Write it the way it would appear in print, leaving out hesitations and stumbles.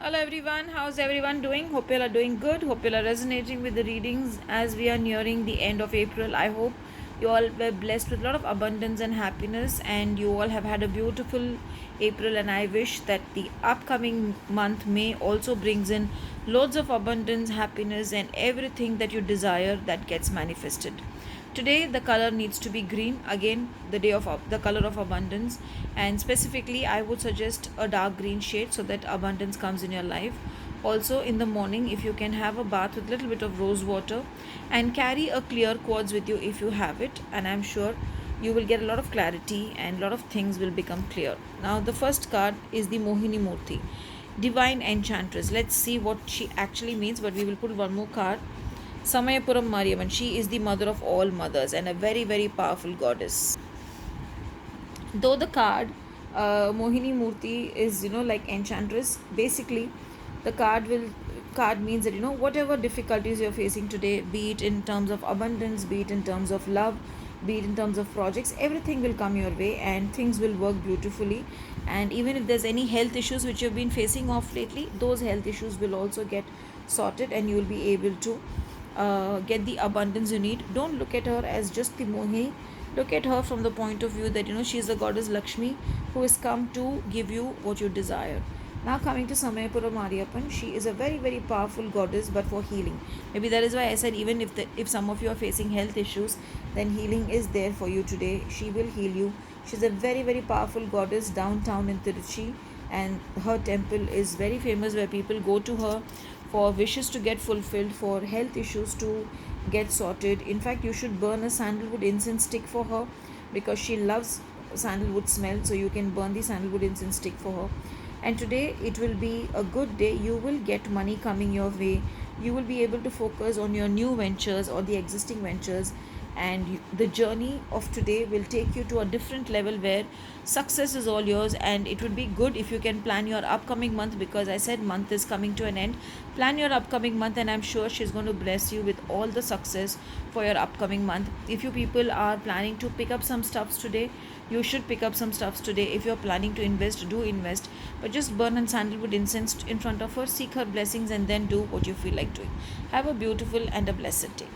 Hello everyone, how's everyone doing? Hope you all are doing good. Hope you all are resonating with the readings as we are nearing the end of April. I hope you all were blessed with a lot of abundance and happiness, and you all have had a beautiful April, and I wish that the upcoming month May also brings in loads of abundance, happiness, and everything that you desire that gets manifested. Today the color needs to be green, again the day of the color of abundance, and specifically I would suggest a dark green shade so that abundance comes in your life. Also in the morning, if you can have a bath with a little bit of rose water and carry a clear quartz with you if you have it, and I'm sure you will get a lot of clarity and a lot of things will become clear. Now the first card is the Mohini Murti, divine enchantress. Let's see what she actually means, but we will put one more card. Samayapuram Mariamman, she is the mother of all mothers and a very, very powerful goddess. Though the card Mohini Murti is, like enchantress, basically the card means that, whatever difficulties you're facing today, be it in terms of abundance, be it in terms of love, be it in terms of projects, everything will come your way and things will work beautifully. And even if there's any health issues which you've been facing off lately, those health issues will also get sorted and you will be able to get the abundance you need. Don't look at her as just the Mohini. Look at her from the point of view that she's the goddess Lakshmi who has come to give you what you desire. Now coming to Samayapura Mariyappan, she is a very, very powerful goddess, but for healing. Maybe that is why I said even if some of you are facing health issues, then healing is there for you today. She will heal you. She's a very, very powerful goddess downtown in Tiruchi, and her temple is very famous where people go to her for wishes to get fulfilled, for health issues to get sorted. In fact, you should burn a sandalwood incense stick for her because she loves sandalwood smell, so you can burn the sandalwood incense stick for her. And today it will be a good day. You will get money coming your way. You will be able to focus on your new ventures or the existing ventures, and the journey of today will take you to a different level where success is all yours. And it would be good if you can plan your upcoming month, because I said month is coming to an end. Plan your upcoming month and I'm sure she's going to bless you with all the success for your upcoming month. If you people are planning to pick up some stuffs today, you should pick up some stuffs today. If you're planning to invest, do invest, but just burn and sandalwood incense in front of her, seek her blessings, and then do what you feel like doing. Have a beautiful and a blessed day.